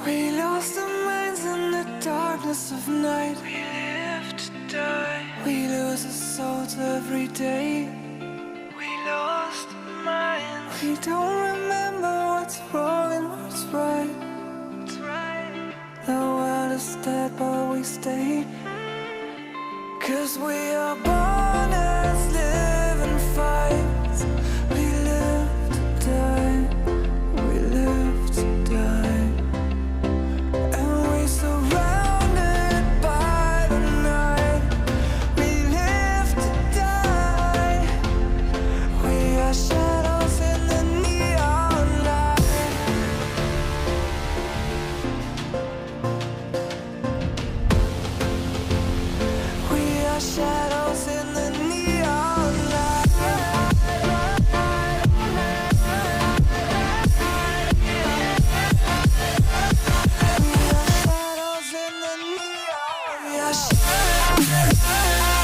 We lost our minds in the darkness of night. We live to die. We lose our souls every day. We lost our minds. We don't remember what's wrong and what's right. That's right. The world is dead but we stay. 'Cause we are born as living fights. We live to die. We live to die. And we surrounded by the night. We live to die. We are shadows in the neon light. We are shadows in the neon light. We are shadows in the neon. We are shadows.